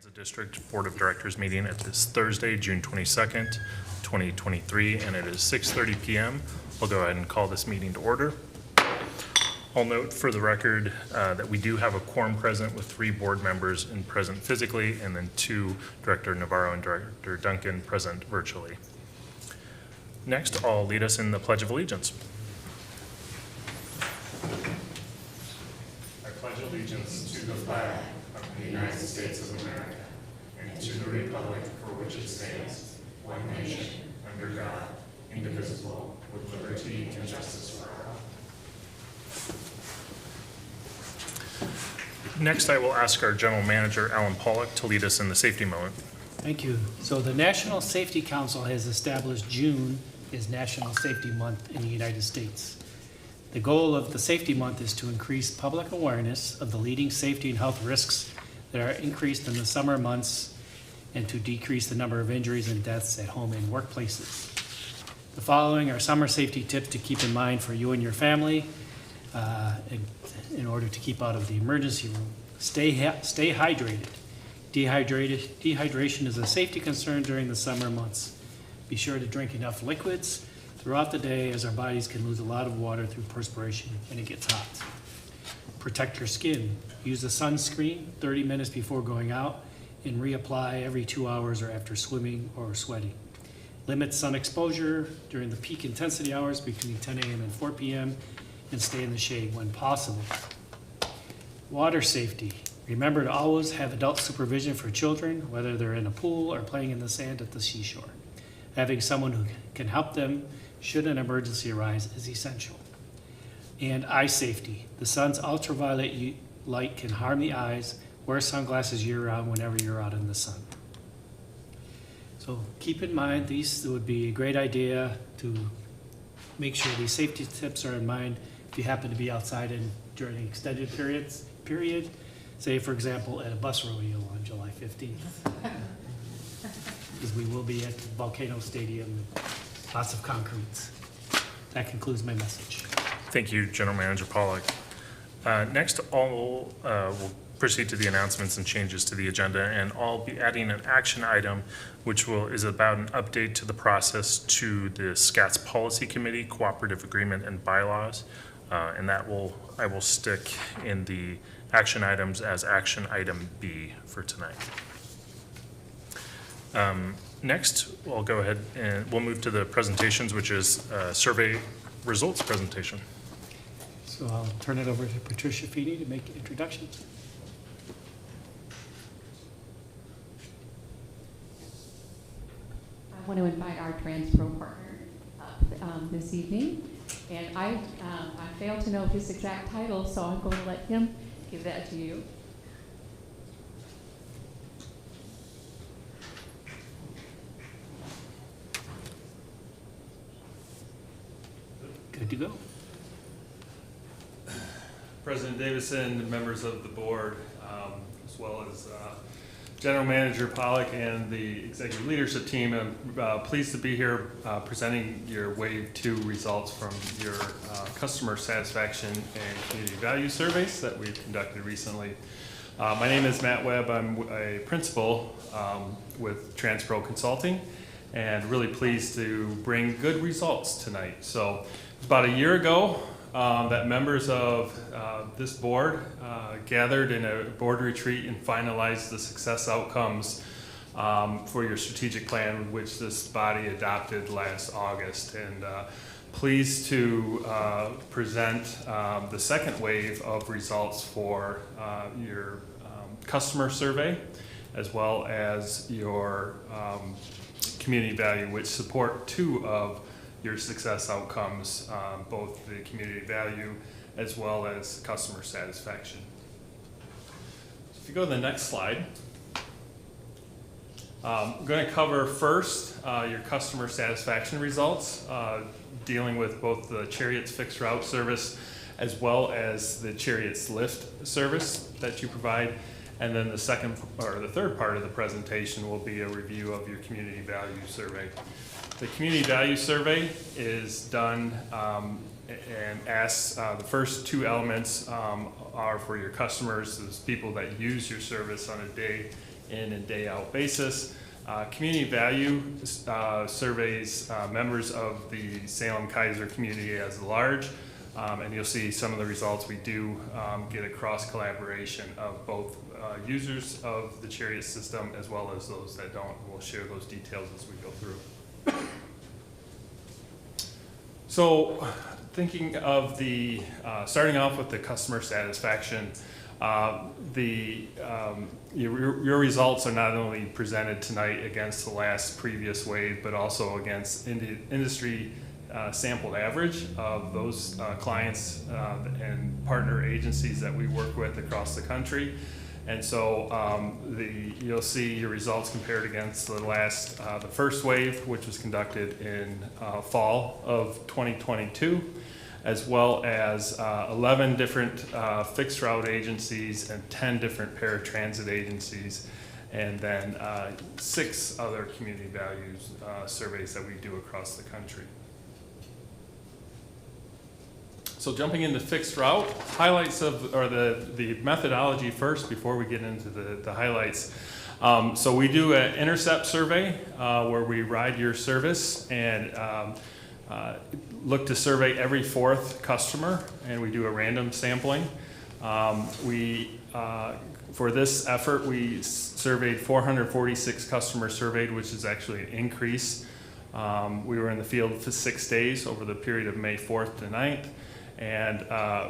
Transit District Board of Directors meeting at this Thursday, June 22nd, 2023, and it is 6:30 p.m. I'll go ahead and call this meeting to order. I'll note for the record that we do have a quorum present with 3 board members in present physically, and then 2, Director Navarro and Director Duncan, present virtually. Next, I'll lead us in the Pledge of Allegiance. I pledge allegiance to the flag of the United States of America and to the republic for which it stands, one nation, under God, indivisible, with liberty and justice for all. Next, I will ask our General Manager, Alan Pollock, to lead us in the safety moment. Thank you. So the National Safety Council has established June as National Safety Month in the United States. The goal of the Safety Month is to increase public awareness of the leading safety and health risks that are increased in the summer months and to decrease the number of injuries and deaths at home and workplaces. The following are summer safety tips to keep in mind for you and your family in order to keep out of the emergency room. Stay hydrated. Dehydration is a safety concern during the summer months. Be sure to drink enough liquids throughout the day, as our bodies can lose a lot of water through perspiration when it gets hot. Protect your skin. Use a sunscreen 30 minutes before going out and reapply every 2 hours or after swimming or sweating. Limit sun exposure during the peak intensity hours between 10 a.m. and 4 p.m. and stay in the shade when possible. Water safety. Remember to always have adult supervision for children, whether they're in a pool or playing in the sand at the seashore. Having someone who can help them should an emergency arise is essential. And eye safety. The sun's ultraviolet light can harm the eyes. Wear sunglasses year-round whenever you're out in the sun. So keep in mind, these would be a great idea to make sure these safety tips are in mind if you happen to be outside during an extended period, say for example at a bus rodeo on July 15th. Because we will be at Volcano Stadium, lots of concretes. That concludes my message. Thank you, General Manager Pollock. Next, we'll proceed to the announcements and changes to the agenda, and I'll be adding an action item which is about an update to the process to the SCATS Policy Committee, Cooperative Agreement and Bylaws, and I will stick in the action items as action item B for tonight. Next, I'll go ahead and we'll move to the presentations, which is survey results presentation. So I'll turn it over to Patricia Feeney to make introductions. I want to invite our TransPro partner up this evening. And I failed to know his exact title, so I'm going to let him give that to you. Good to go. President Davison, members of the board, as well as General Manager Pollock and the executive leadership team, I'm pleased to be here presenting your Wave 2 results from your customer satisfaction and community value surveys that we've conducted recently. My name is Matt Webb. I'm a principal with TransPro Consulting, and really pleased to bring good results tonight. So about a year ago, that members of this board gathered in a board retreat and finalized the success outcomes for your strategic plan, which this body adopted last August. And pleased to present the second wave of results for your customer survey, as well as your community value, which support 2 of your success outcomes, both the community value as well as customer satisfaction. So if you go to the next slide, I'm going to cover first your customer satisfaction results, dealing with both the Cherriots fixed route service as well as the Cherriots lift service that you provide. And then the third part of the presentation will be a review of your community value survey. The community value survey is done and asks, the first 2 elements are for your customers, those people that use your service on a day in and day out basis. Community value surveys members of the Salem-Kaiser community as large, and you'll see some of the results we do get a cross collaboration of both users of the Cherriots system as well as those that don't. We'll share those details as we go through. So thinking of the, starting off with the customer satisfaction, your results are not only presented tonight against the last previous wave, but also against industry sampled average of those clients and partner agencies that we work with across the country. And so you'll see your results compared against the first wave, which was conducted in fall of 2022, as well as 11 different fixed route agencies and 10 different paratransit agencies, and then 6 other community values surveys that we do across the country. So jumping into fixed route, highlights of, or the methodology first before we get into the highlights. So we do an intercept survey where we ride your service and look to survey every 4th customer, and we do a random sampling. For this effort, we surveyed 446 customers surveyed, which is actually an increase. We were in the field for 6 days over the period of May 4th to 9th, and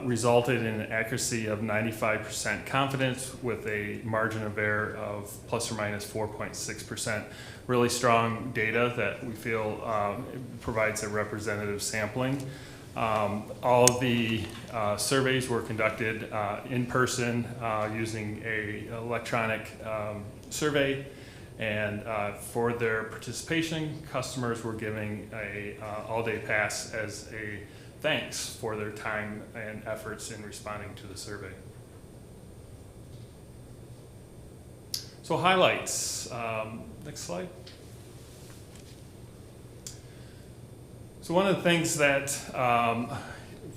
resulted in an accuracy of 95% confidence with a margin of error of plus or minus 4.6%. Really strong data that we feel provides a representative sampling. All of the surveys were conducted in person using a electronic survey, and for their participation, customers were giving a all-day pass as a thanks for their time and efforts in responding to the survey. So highlights, next slide. So one of the things that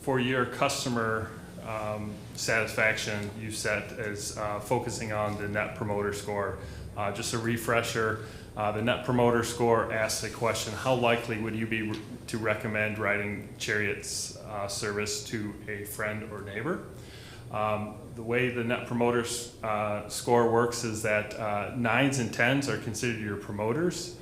for your customer satisfaction you set is focusing on the Net Promoter Score. Just a refresher, the Net Promoter Score asks the question, how likely would you be to recommend riding Cherriots service to a friend or neighbor? The way the Net Promoter Score works is that 9s and 10s are considered your promoters.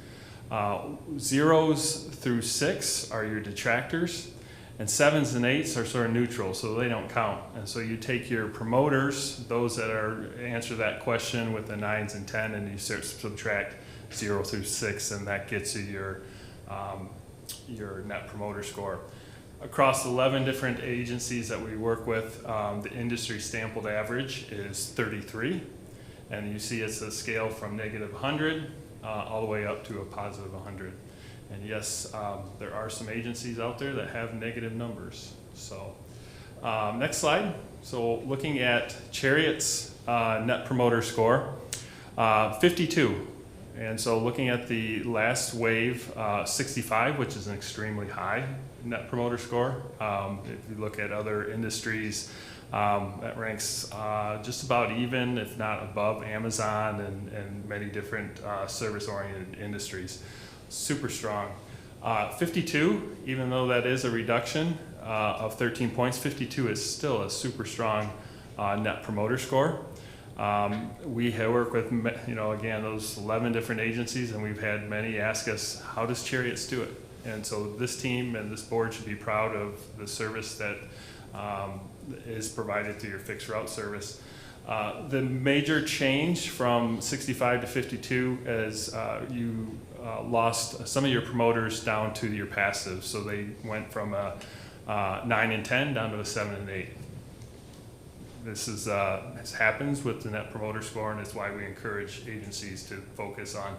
0s through 6 are your detractors, and 7s and 8s are sort of neutral, so they don't count. And so you take your promoters, those that answer that question with the 9s and 10, and you subtract 0 through 6, and that gets you your Net Promoter Score. Across 11 different agencies that we work with, the industry sampled average is 33, and you see it's a scale from -100 all the way up to a +100. And yes, there are some agencies out there that have negative numbers. So next slide. So looking at Cherriots Net Promoter Score, 52. And so looking at the last wave, 65, which is an extremely high Net Promoter Score. If you look at other industries, that ranks just about even, if not above Amazon and many different service-oriented industries. Super strong. 52, even though that is a reduction of 13 points, 52 is still a super strong Net Promoter Score. We work with, again, those 11 different agencies, and we've had many ask us, how does Cherriots do it? And so this team and this board should be proud of the service that is provided through your fixed route service. The major change from 65 to 52 is you lost some of your promoters down to your passive. So they went from a 9 and 10 down to a 7 and 8. This happens with the Net Promoter Score, and it's why we encourage agencies to focus on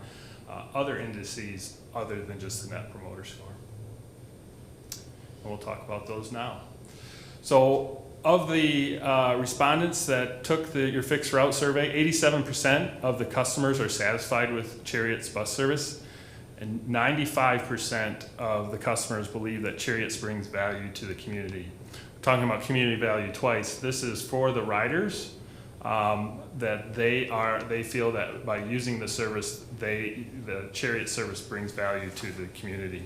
other indices other than just the Net Promoter Score. And we'll talk about those now. So of the respondents that took your fixed route survey, 87% of the customers are satisfied with Cherriots bus service, and 95% of the customers believe that Cherriots brings value to the community. Talking about community value twice, this is for the riders, that they feel that by using the service, the Cherriots service brings value to the community.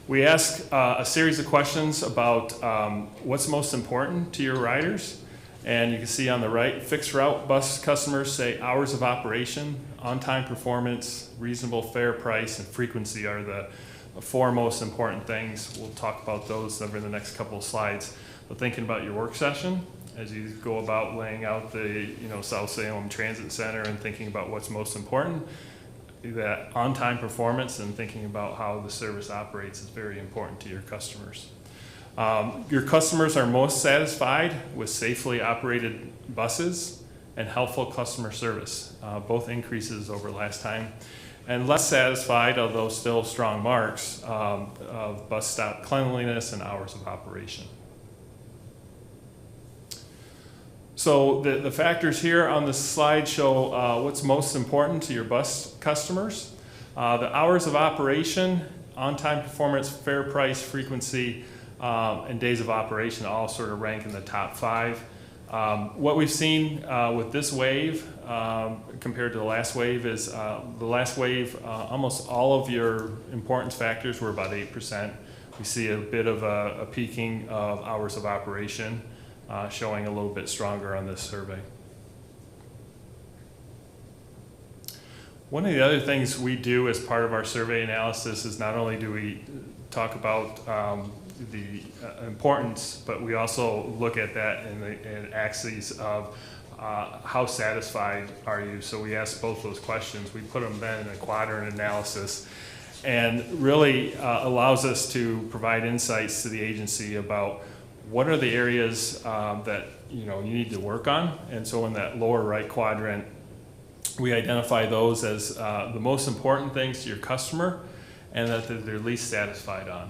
We ask a series of questions about what's most important to your riders. And you can see on the right, fixed route bus customers say hours of operation, on-time performance, reasonable fare price, and frequency are the four most important things. We'll talk about those over the next couple of slides. But thinking about your work session, as you go about laying out the South Salem Transit Center and thinking about what's most important, that on-time performance and thinking about how the service operates is very important to your customers. Your customers are most satisfied with safely operated buses and helpful customer service, both increases over last time, and less satisfied, although still strong marks, of bus stop cleanliness and hours of operation. So the factors here on the slide show what's most important to your bus customers. The hours of operation, on-time performance, fare price, frequency, and days of operation all sort of rank in the top 5. What we've seen with this wave compared to the last wave is the last wave, almost all of your importance factors were about 8%. We see a bit of a peaking of hours of operation, showing a little bit stronger on this survey. One of the other things we do as part of our survey analysis is not only do we talk about the importance, but we also look at that in axes of how satisfied are you. So we ask both those questions. We put them then in a quadrant analysis, and really allows us to provide insights to the agency about what are the areas that you need to work on. And so in that lower right quadrant, we identify those as the most important things to your customer and that they're least satisfied on.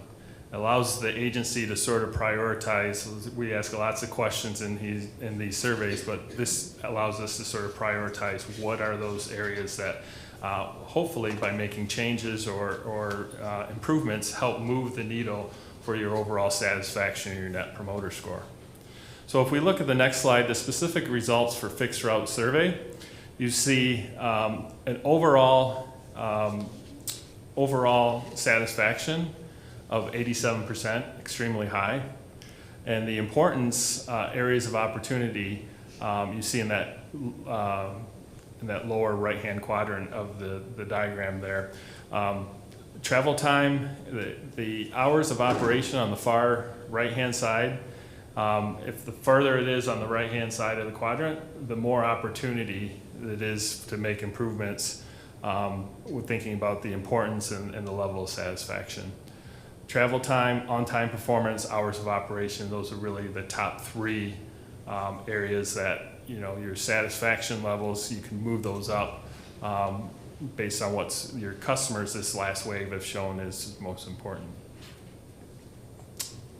It allows the agency to sort of prioritize. We ask lots of questions in these surveys, but this allows us to sort of prioritize what are those areas that hopefully by making changes or improvements help move the needle for your overall satisfaction and your net promoter score. So if we look at the next slide, the specific results for fixed route survey, you see an overall satisfaction of 87%, extremely high. And the importance areas of opportunity you see in that lower right-hand quadrant of the diagram there. Travel time, the hours of operation on the far right-hand side, if the further it is on the right-hand side of the quadrant, the more opportunity it is to make improvements with thinking about the importance and the level of satisfaction. Travel time, on-time performance, hours of operation, those are really the top 3 areas that, your satisfaction levels, you can move those up based on what your customers this last wave have shown is most important.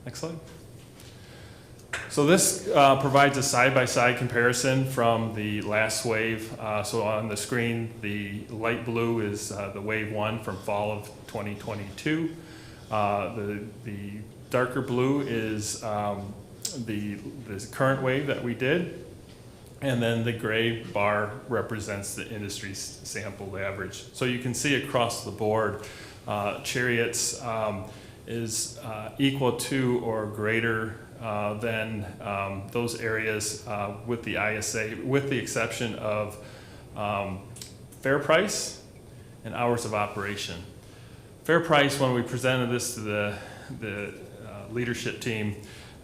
Next slide. So this provides a side-by-side comparison from the last wave. So on the screen, the light blue is the wave 1 from fall of 2022. The darker blue is the current wave that we did. And then the gray bar represents the industry sampled average. So you can see across the board, Cherriots is equal to or greater than those areas with the ISA, with the exception of fare price and hours of operation. Fare price, when we presented this to the leadership team,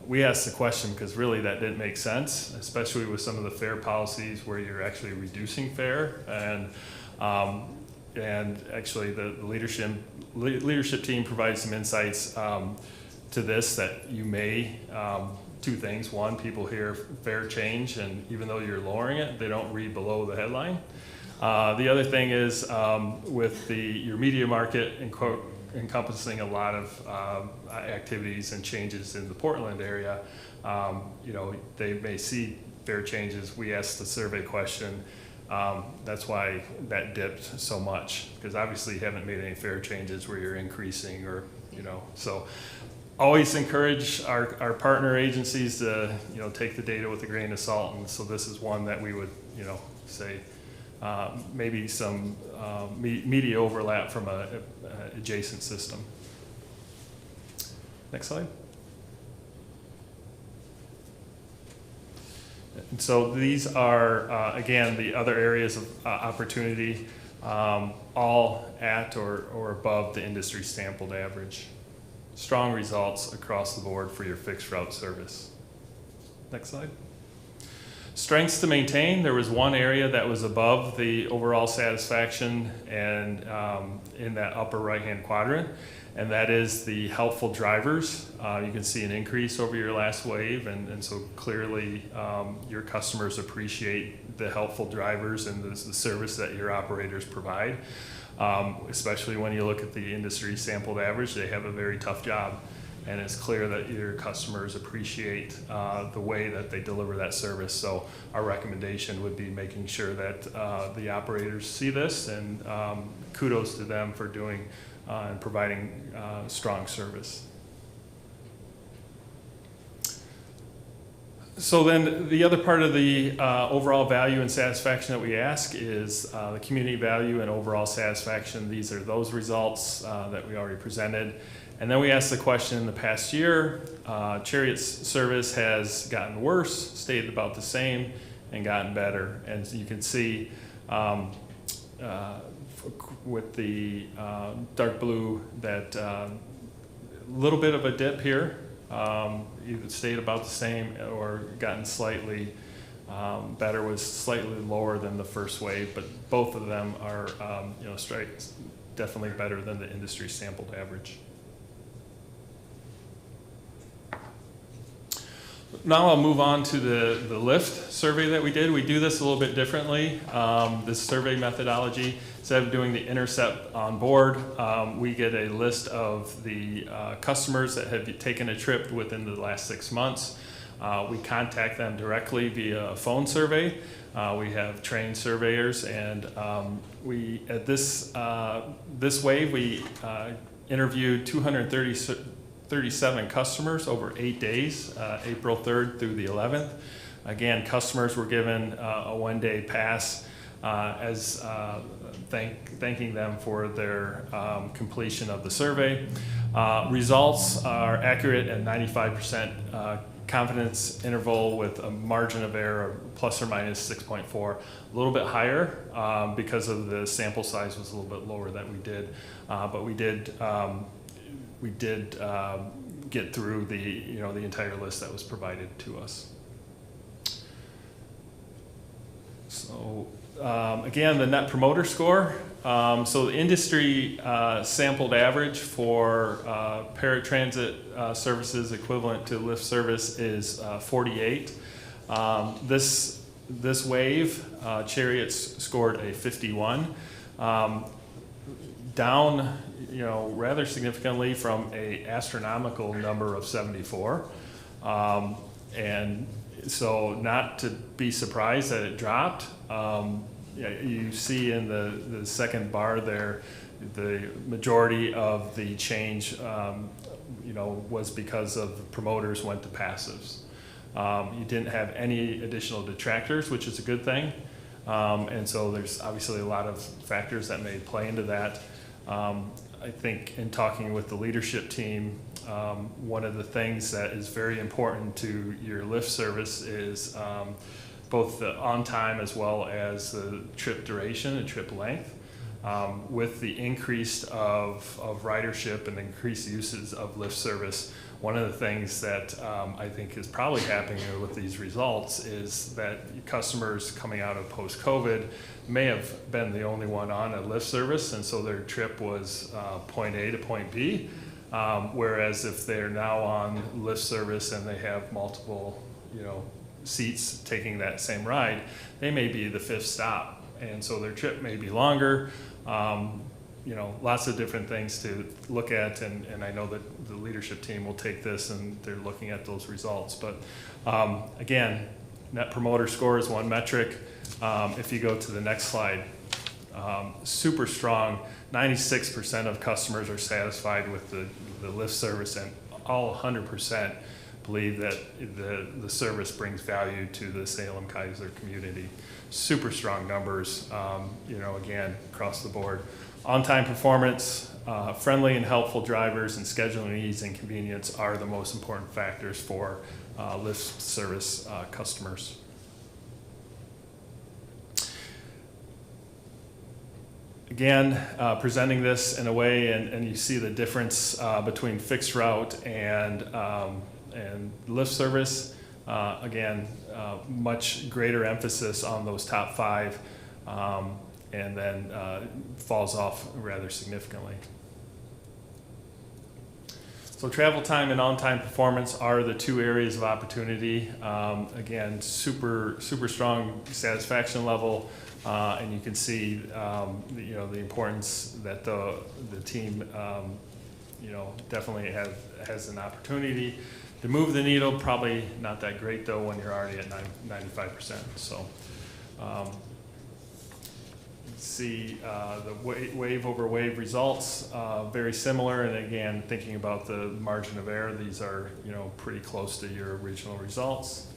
we asked the question because really that didn't make sense, especially with some of the fare policies where you're actually reducing fare, and actually the leadership team provides some insights to this that you may, 2 things. One, people hear fare change, and even though you're lowering it, they don't read below the headline. The other thing is with your media market encompassing a lot of activities and changes in the Portland area, they may see fare changes. We asked the survey question. That's why that dipped so much, because obviously you haven't made any fare changes where you're increasing or, so always encourage our partner agencies to, take the data with a grain of salt. And so this is one that we would, say maybe some media overlap from a adjacent system. Next slide. And so these are, again, the other areas of opportunity, all at or above the industry sampled average. Strong results across the board for your fixed route service. Next slide. Strengths to maintain. There was one area that was above the overall satisfaction and in that upper right-hand quadrant, and that is the helpful drivers. You can see an increase over your last wave, and so clearly your customers appreciate the helpful drivers and the service that your operators provide. Especially when you look at the industry sampled average, they have a very tough job. And it's clear that your customers appreciate the way that they deliver that service. So our recommendation would be making sure that the operators see this, and kudos to them for doing and providing strong service. So then the other part of the overall value and satisfaction that we ask is the community value and overall satisfaction. These are those results that we already presented. And then we asked the question, in the past year, Cherriots service has gotten worse, stayed about the same, and gotten better. And you can see with the dark blue that a little bit of a dip here, either stayed about the same or gotten slightly better, was slightly lower than the first wave, but both of them are definitely better than the industry sampled average. Now I'll move on to the lift survey that we did. We do this a little bit differently. This survey methodology, instead of doing the intercept on board, we get a list of the customers that have taken a trip within the last 6 months. We contact them directly via a phone survey. We have trained surveyors, and we at this wave we interviewed 237 customers over 8 days, April 3rd through the 11th. Again, customers were given a one-day pass as thanking them for their completion of the survey. Results are accurate at 95% confidence interval with a margin of error of plus or minus 6.4, a little bit higher because of the sample size was a little bit lower that we did, but we did get through the entire list that was provided to us. So again, the Net Promoter Score. So the industry sampled average for paratransit services equivalent to lift service is 48. This wave, Cherriots scored a 51. Down, rather significantly from an astronomical number of 74. And so not to be surprised that it dropped. You see in the second bar there, the majority of the change, was because of promoters went to passives. You didn't have any additional detractors, which is a good thing. And so there's obviously a lot of factors that may play into that. I think in talking with the leadership team, one of the things that is very important to your lift service is both the on time as well as the trip duration and trip length. With the increase of ridership and increased uses of lift service, one of the things that I think is probably happening with these results is that customers coming out of post-COVID may have been the only one on a lift service, and so their trip was point A to point B. Whereas if they're now on lift service and they have multiple, seats taking that same ride, they may be the fifth stop, and so their trip may be longer. Lots of different things to look at, and I know that the leadership team will take this and they're looking at those results. But again, Net Promoter Score is one metric. If you go to the next slide, super strong, 96% of customers are satisfied with the lift service, and all 100% believe that the service brings value to the Salem-Keizer community. Super strong numbers, again, across the board. On-time performance, friendly and helpful drivers, and scheduling ease and convenience are the most important factors for lift service customers. Again, presenting this in a way, and you see the difference between fixed route and lift service. Again, much greater emphasis on those top 5, and then falls off rather significantly. So travel time and on-time performance are the 2 areas of opportunity. Again, super strong satisfaction level, and you can see the importance that the team definitely has an opportunity to move the needle. Probably not that great though when you're already at 95%. So. See the wave over wave results, very similar, and again, thinking about the margin of error, these are pretty close to your original results.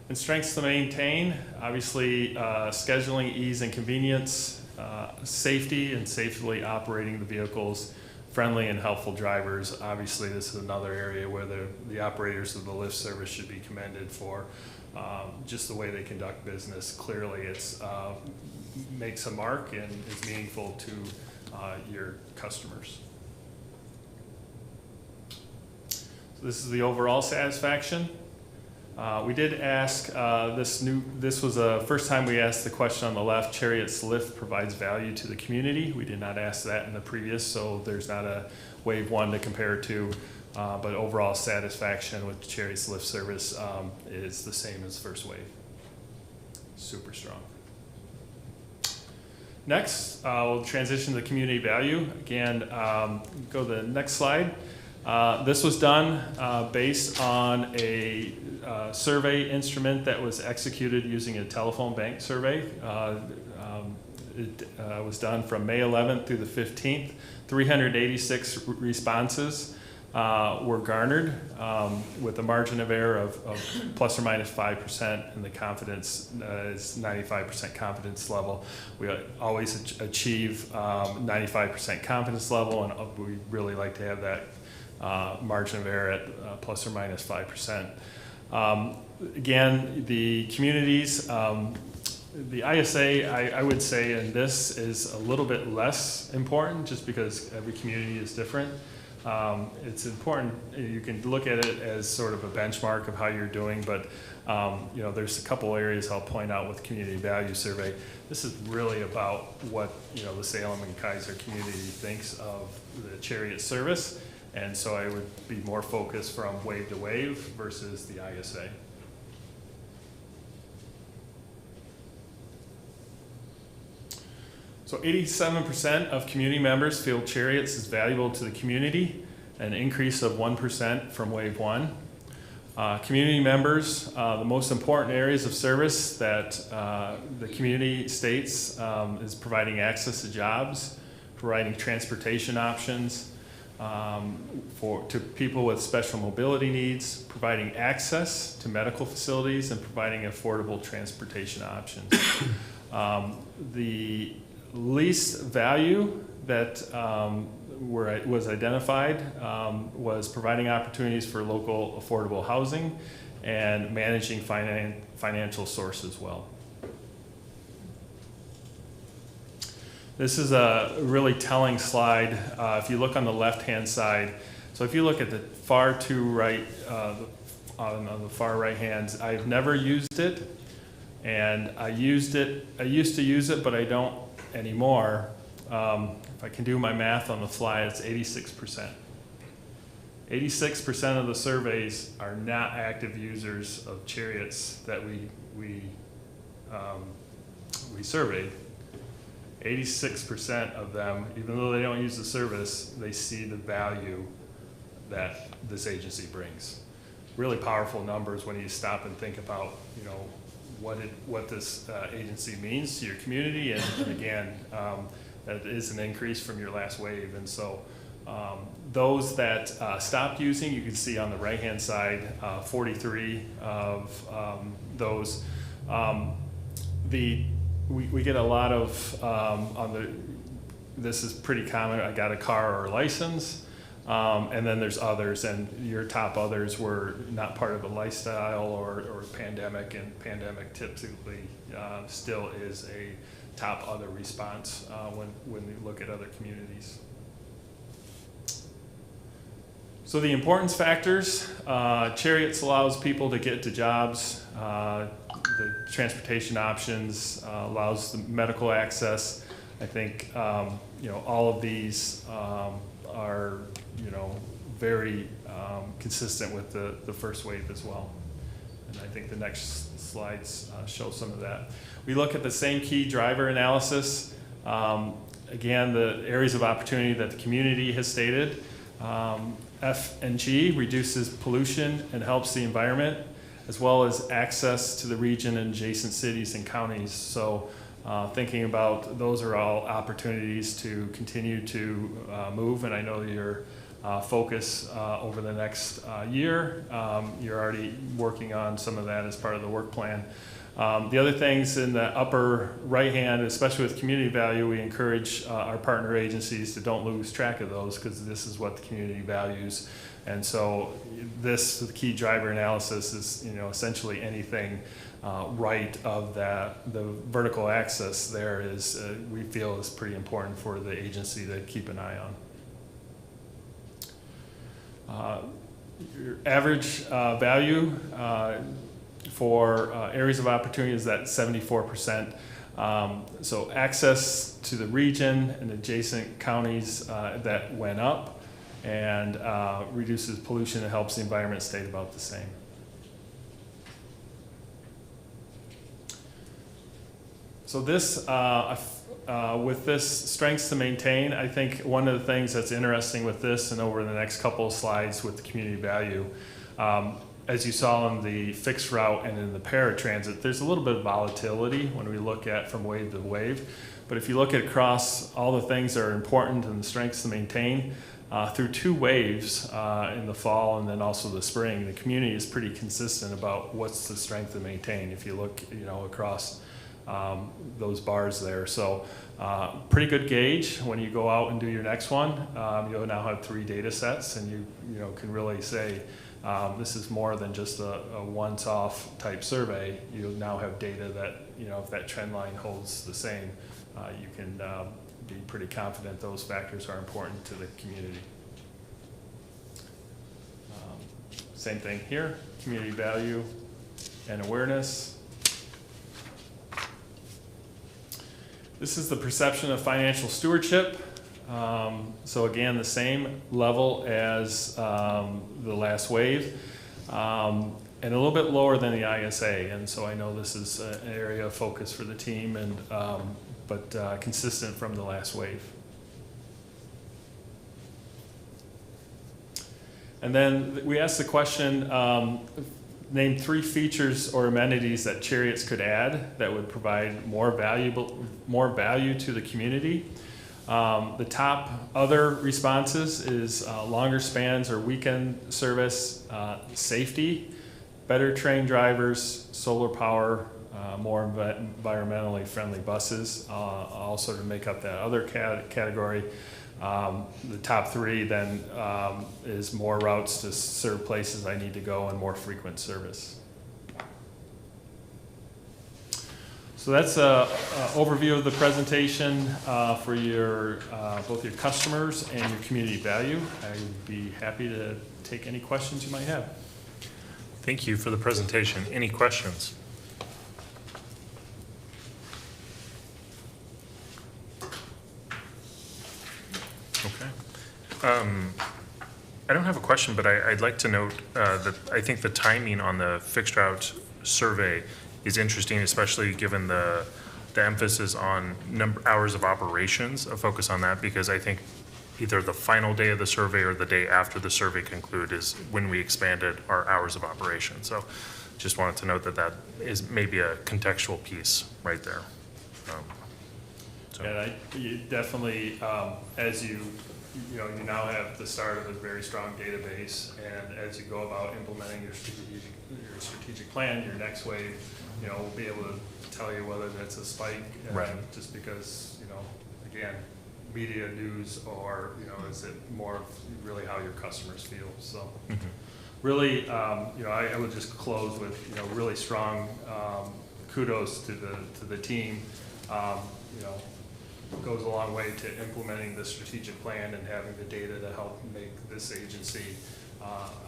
And strengths to maintain, obviously scheduling, ease and convenience, safety and safely operating the vehicles, friendly and helpful drivers. Obviously this is another area where the operators of the lift service should be commended for just the way they conduct business. Clearly it's makes a mark and is meaningful to your customers. So this is the overall satisfaction. We did ask, this was the first time we asked the question on the left, Cherriots lift provides value to the community. We did not ask that in the previous, so there's not a wave 1 to compare to, but overall satisfaction with Cherriots lift service is the same as first wave. Super strong. Next, we'll transition to community value. Again, go to the next slide. This was done based on a survey instrument that was executed using a telephone bank survey. It was done from May 11th through the 15th. 386 responses were garnered with a margin of error of plus or minus 5%, and the confidence is 95% confidence level. We always achieve 95% confidence level, and we really like to have that margin of error at plus or minus 5%. Again, the communities, the ISA, I would say, and this is a little bit less important just because every community is different. It's important, you can look at it as sort of a benchmark of how you're doing, but there's a couple areas I'll point out with community value survey. This is really about what the Salem and Keizer community thinks of the Chariot service. And so I would be more focused from wave to wave versus the ISA. So 87% of community members feel Cherriots is valuable to the community, an increase of 1% from wave 1. Community members, the most important areas of service that the community states is providing access to jobs, providing transportation options, to people with special mobility needs, providing access to medical facilities, and providing affordable transportation options. The least value that was identified was providing opportunities for local affordable housing and managing financial sources well. This is a really telling slide. If you look on the left-hand side, so if you look at the far to right, on the far right hand, I've never used it, and I used to use it, but I don't anymore. If I can do my math on the fly, it's 86%. 86% of the surveys are not active users of Cherriots that we surveyed. 86% of them, even though they don't use the service, they see the value that this agency brings. Really powerful numbers when you stop and think about, what this agency means to your community, and again, that is an increase from your last wave. And so, Those that stopped using, you can see on the right-hand side, 43 of those. We get a lot of, this is pretty common, I got a car or a license, and then there's others, and your top others were not part of a lifestyle or pandemic, and pandemic typically still is a top other response when you look at other communities. So the importance factors, Cherriots allows people to get to jobs, the transportation options, allows the medical access. I think, all of these are, very consistent with the first wave as well. And I think the next slides show some of that. We look at the same key driver analysis. Again, the areas of opportunity that the community has stated. F and G reduces pollution and helps the environment, as well as access to the region and adjacent cities and counties. So thinking about those are all opportunities to continue to move, and I know your focus over the next year, you're already working on some of that as part of the work plan. The other things in the upper right hand, especially with community value, we encourage our partner agencies to don't lose track of those, because this is what the community values. And so this the key driver analysis is essentially anything right of that. The vertical axis there is we feel is pretty important for the agency to keep an eye on. Your average value for areas of opportunity is at 74%. So access to the region and adjacent counties that went up, and reduces pollution and helps the environment stay about the same. So this, with this strengths to maintain, I think one of the things that's interesting with this and over the next couple of slides with the community value, as you saw in the fixed route and in the paratransit, there's a little bit of volatility when we look at from wave to wave. But if you look at across all the things that are important and the strengths to maintain, through 2 waves in the fall and then also the spring, the community is pretty consistent about what's the strength to maintain if you look across those bars there. So pretty good gauge when you go out and do your next one. You'll now have 3 data sets, and you can really say, this is more than just a once-off type survey. You now have data that, if that trend line holds the same, you can be pretty confident those factors are important to the community. Same thing here, community value and awareness. This is the perception of financial stewardship. So again, the same level as the last wave, and a little bit lower than the ISA. And so I know this is an area of focus for the team, and but consistent from the last wave. And then we asked the question, name 3 features or amenities that Cherriots could add that would provide more value to the community. The top other responses is longer spans or weekend service, safety, better trained drivers, solar power, more environmentally friendly buses, all sort of make up that other category. The top 3 then is more routes to serve places I need to go and more frequent service. So that's an overview of the presentation for your both your customers and your community value. I would be happy to take any questions you might have. Thank you for the presentation. Any questions? Okay. I don't have a question, but I'd like to note that I think the timing on the fixed route survey is interesting, especially given the emphasis on hours of operations, a focus on that, because I think either the final day of the survey or the day after the survey conclude is when we expanded our hours of operation. So just wanted to note that that is maybe a contextual piece right there. And you definitely, as you you now have the start of a very strong database, and as you go about implementing your strategic plan, your next wave, will be able to tell you whether that's a spike, Right. just because, again, media news, or, is it more of really how your customers feel, so. Really, I would just close with, really strong kudos to the team. Goes a long way to implementing the strategic plan and having the data to help make this agency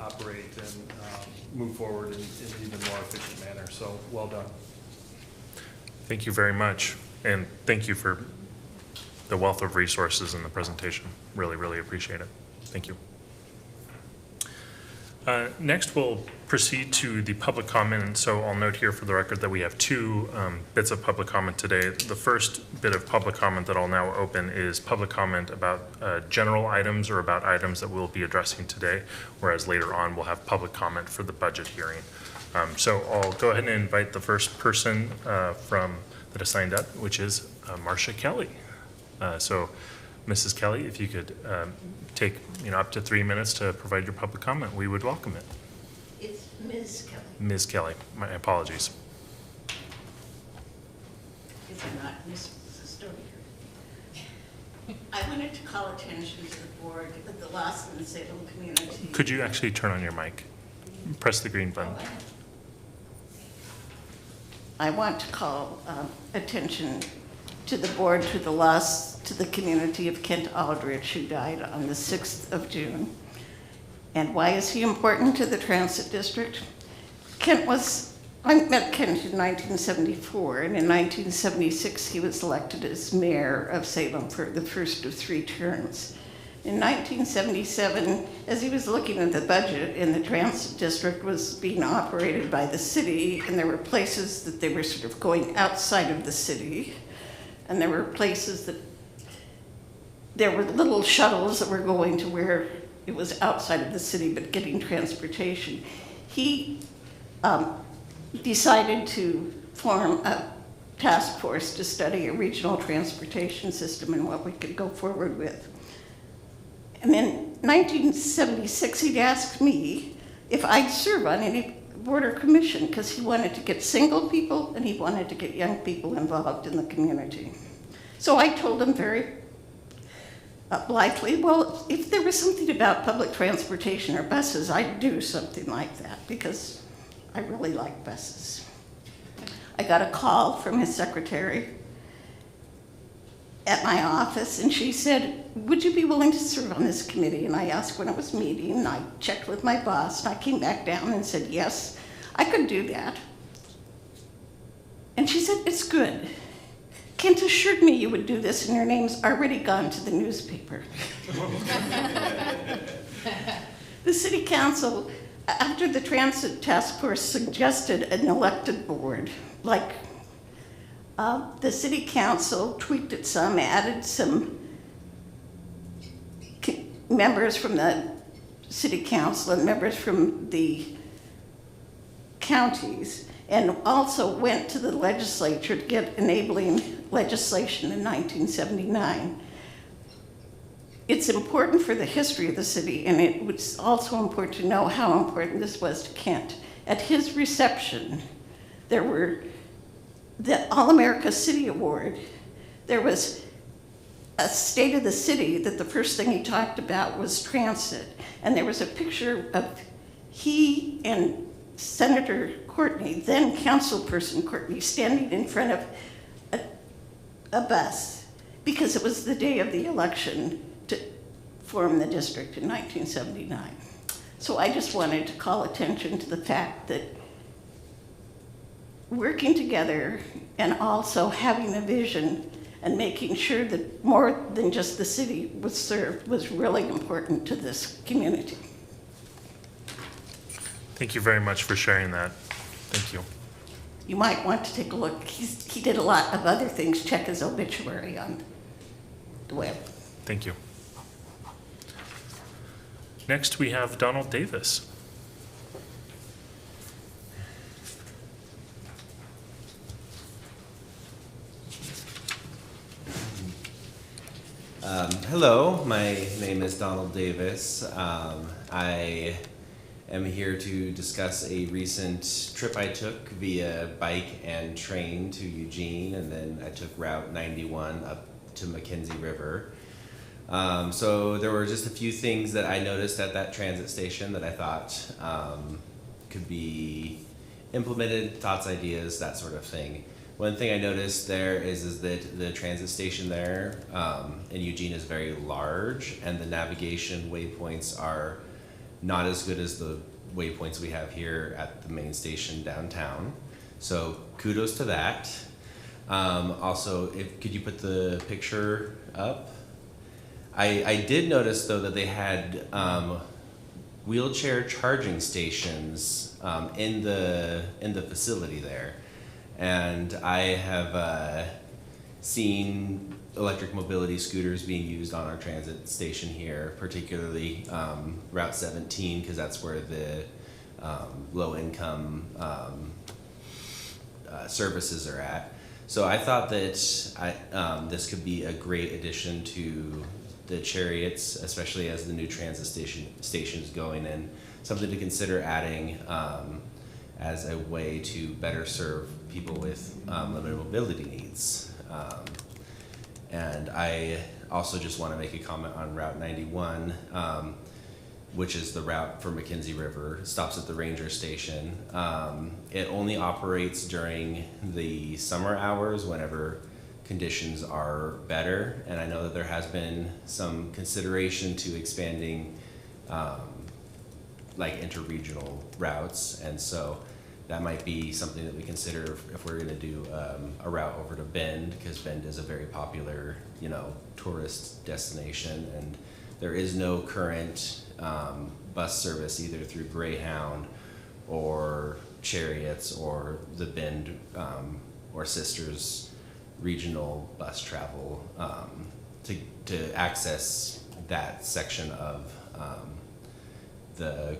operate and move forward in an even more efficient manner. So well done. Thank you very much, and thank you for the wealth of resources in the presentation. Really, really appreciate it. Thank you. Next, we'll proceed to the public comment. So I'll note here for the record that we have two bits of public comment today. The first bit of public comment that I'll now open is public comment about general items or about items that we'll be addressing today, whereas later on we'll have public comment for the budget hearing. So I'll go ahead and invite the first person that has signed up, which is Marcia Kelly. So Mrs. Kelly, if you could take up to 3 minutes to provide your public comment, we would welcome it. It's Ms. Kelly. Ms. Kelly, my apologies. Is it not Ms. Stover? I wanted to call attention to the board of the Lost and Salem community. Could you actually turn on your mic? Press the green button. I want to call attention to the board, to the loss to the community of Kent Aldrich, who died on the 6th of June. And why is he important to the transit district? I met Kent in 1974, and in 1976 he was elected as mayor of Salem for the first of 3 terms. In 1977, as he was looking at the budget, and the transit district was being operated by the city, and there were places that they were sort of going outside of the city, and there were places that there were little shuttles that were going to where it was outside of the city but getting transportation. He decided to form a task force to study a regional transportation system and what we could go forward with. And in 1976, he'd asked me if I'd serve on any board or commission, because he wanted to get single people and he wanted to get young people involved in the community. So I told him very blithely, well, if there was something about public transportation or buses, I'd do something like that, because I really like buses. I got a call from his secretary at my office, and she said, would you be willing to serve on this committee? And I asked when it was meeting, and I checked with my boss, and I came back down and said, yes, I could do that. And she said, it's good. Kent assured me you would do this, and your name's already gone to the newspaper. The city council, after the transit task force suggested an elected board, like the city council tweaked it some, added some members from the city council and members from the counties, and also went to the legislature to get enabling legislation in 1979. It's important for the history of the city, and it was also important to know how important this was to Kent. At his reception, there were the All-America City Award. There was a state of the city that the first thing he talked about was transit. And there was a picture of he and Senator Courtney, then councilperson Courtney, standing in front of a bus, because it was the day of the election to form the district in 1979. So I just wanted to call attention to the fact that working together and also having a vision and making sure that more than just the city was served was really important to this community. Thank you very much for sharing that. Thank you. You might want to take a look. He did a lot of other things. Check his obituary on the web. Thank you. Next, we have Donald Davis. Hello, my name is Donald Davis. I am here to discuss a recent trip I took via bike and train to Eugene, and then I took Route 91 up to Mackenzie River. So there were just a few things that I noticed at that transit station that I thought could be implemented, thoughts, ideas, that sort of thing. One thing I noticed there is that the transit station there in Eugene is very large, and the navigation waypoints are not as good as the waypoints we have here at the main station downtown. So kudos to that. Also, could you put the picture up? I did notice though that they had wheelchair charging stations in the facility there. And I have seen electric mobility scooters being used on our transit station here, particularly Route 17, because that's where the low-income services are at. So I thought that this could be a great addition to the Cherriots, especially as the new transit station is going in. Something to consider adding as a way to better serve people with limited mobility needs. And I also just want to make a comment on Route 91, which is the route for Mackenzie River. It stops at the ranger station. It only operates during the summer hours whenever conditions are better, and I know that there has been some consideration to expanding like interregional routes, and so that might be something that we consider if we're going to do a route over to Bend, because Bend is a very popular, tourist destination, and there is no current bus service either through Greyhound or Cherriots or the Bend or Sisters regional bus travel to access that section of the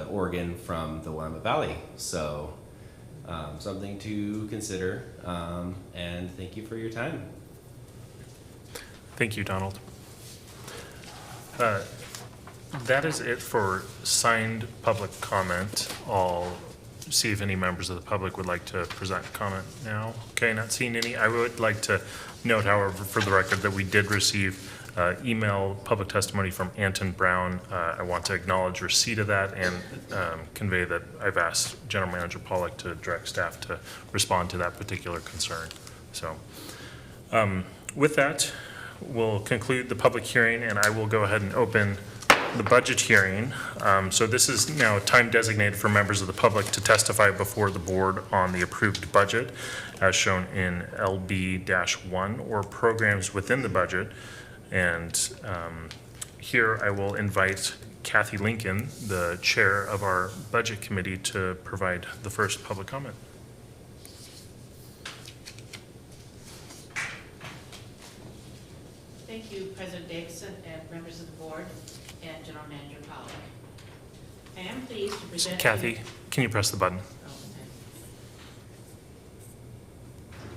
Oregon from the Willamette Valley. So something to consider, and thank you for your time. Thank you, Donald. That is it for signed public comment. I'll see if any members of the public would like to present comment now. Okay, not seeing any. I would like to note, however, for the record, that we did receive email public testimony from Anton Brown. I want to acknowledge receipt of that and convey that I've asked General Manager Pollock to direct staff to respond to that particular concern. So with that, we'll conclude the public hearing, and I will go ahead and open the budget hearing. So this is now time designated for members of the public to testify before the board on the approved budget as shown in LB-1 or programs within the budget. And here I will invite Kathy Lincoln, the chair of our budget committee, to provide the first public comment. Thank you, President Dixon and members of the board and General Manager Pollock. I am pleased to present. Kathy, can you press the button? Oh, okay.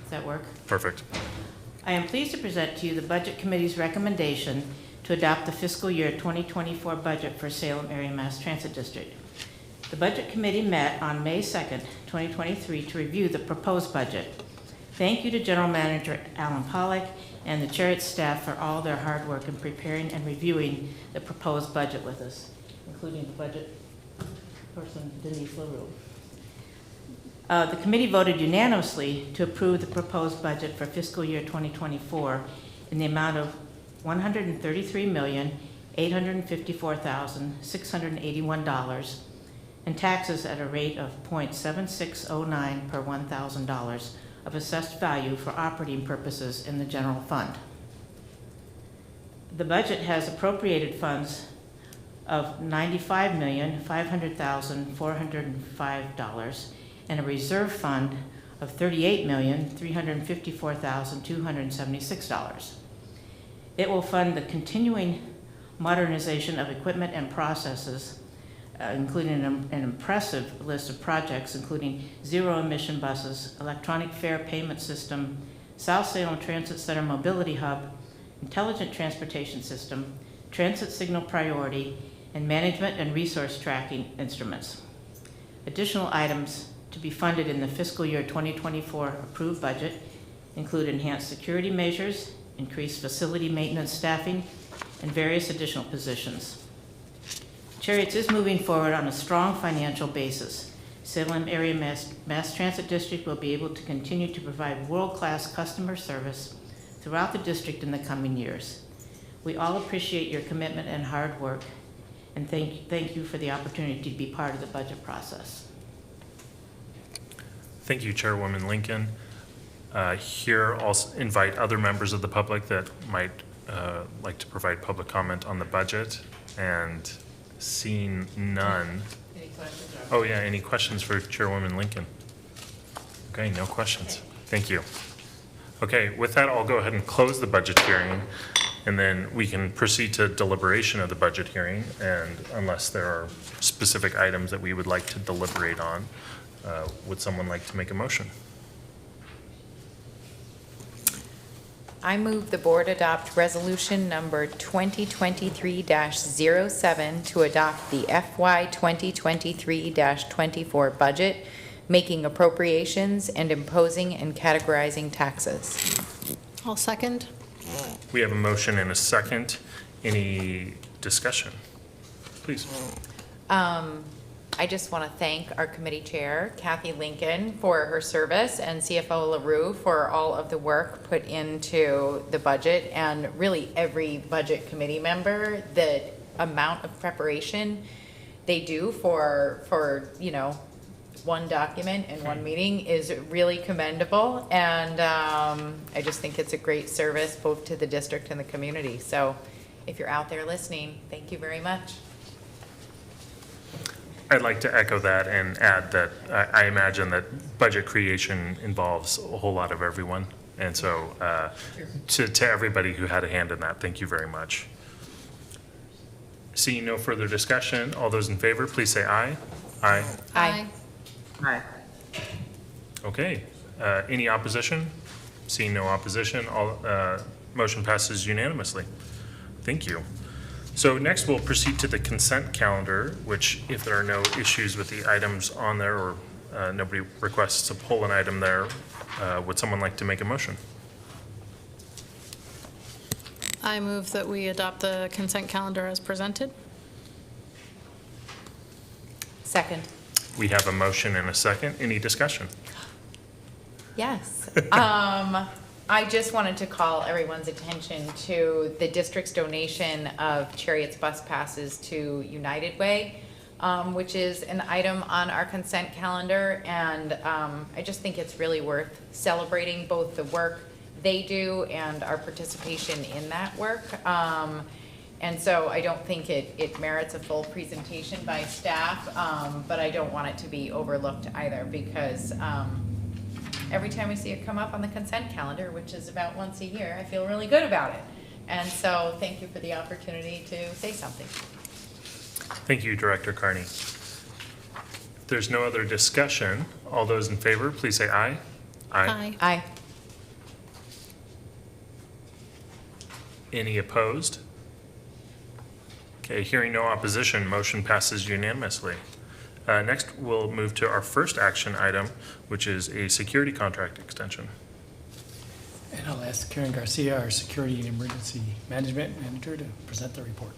Does that work? Perfect. I am pleased to present to you the Budget Committee's recommendation to adopt the fiscal year 2024 budget for Salem Area Mass Transit District. The Budget Committee met on May 2nd, 2023 to review the proposed budget. Thank you to General Manager Alan Pollock and the Cherriots staff for all their hard work in preparing and reviewing the proposed budget with us, including the budget person Denise LaRue. The committee voted unanimously to approve the proposed budget for fiscal year 2024 in the amount of $133,854,681 and taxes at a rate of .7609 per $1,000 of assessed value for operating purposes in the general fund. The budget has appropriated funds of $95,500,405 and a reserve fund of $38,354,276. It will fund the continuing modernization of equipment and processes, including an impressive list of projects, including zero-emission buses, electronic fare payment system, South Salem Transit Center Mobility Hub, intelligent transportation system, transit signal priority, and management and resource tracking instruments. Additional items to be funded in the fiscal year 2024 approved budget include enhanced security measures, increased facility maintenance staffing, and various additional positions. Cherriots is moving forward on a strong financial basis. Salem Area Mass Transit District will be able to continue to provide world-class customer service throughout the district in the coming years. We all appreciate your commitment and hard work, and thank you for the opportunity to be part of the budget process. Thank you, Chairwoman Lincoln. Here, I'll invite other members of the public that might like to provide public comment on the budget, and seeing none. Any questions? Oh yeah, any questions for Chairwoman Lincoln? Okay, no questions. Thank you. Okay, with that, I'll go ahead and close the budget hearing, and then we can proceed to deliberation of the budget hearing, and unless there are specific items that we would like to deliberate on, would someone like to make a motion? I move the board adopt resolution number 2023-07 to adopt the FY 2023-24 budget, making appropriations and imposing and categorizing taxes. I'll second. We have a motion and a second. Any discussion? Please. I just want to thank our committee chair, Kathy Lincoln, for her service, and CFO LaRue for all of the work put into the budget, and really every budget committee member. The amount of preparation they do for one document in one meeting is really commendable, and I just think it's a great service both to the district and the community. So if you're out there listening, thank you very much. I'd like to echo that and add that I imagine that budget creation involves a whole lot of everyone. And so to everybody who had a hand in that, thank you very much. Seeing no further discussion, all those in favor, please say aye. Aye. Aye. Okay. Any opposition? Seeing no opposition, all motion passes unanimously. Thank you. So next we'll proceed to the consent calendar, which if there are no issues with the items on there, or nobody requests to pull an item there, would someone like to make a motion? I move that we adopt the consent calendar as presented. Second. We have a motion and a second. Any discussion? Yes. I just wanted to call everyone's attention to the district's donation of Cherriots bus passes to United Way, which is an item on our consent calendar. And I just think it's really worth celebrating both the work they do and our participation in that work. And so I don't think it merits a full presentation by staff, but I don't want it to be overlooked either, because every time we see it come up on the consent calendar, which is about once a year, I feel really good about it. And so thank you for the opportunity to say something. Thank you, Director Carney. If there's no other discussion, all those in favor, please say aye. Aye. Aye. Any opposed? Okay, hearing no opposition, motion passes unanimously. Next, we'll move to our first action item, which is a security contract extension. And I'll ask Karen Garcia, our Security and Emergency Management Manager, to present the report.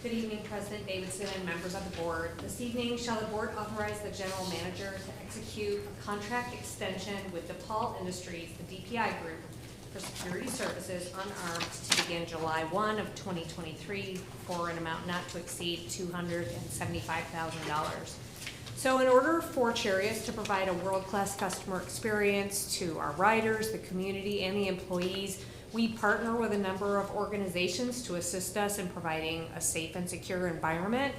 Good evening, President Davidson and members of the board. This evening, shall the board authorize the general manager to execute a contract extension with DePaul Industries, the DPI group, for security services unarmed to begin July 1 of 2023 for an amount not to exceed $275,000. So in order for Cherriots to provide a world-class customer experience to our riders, the community, and the employees, we partner with a number of organizations to assist us in providing a safe and secure environment.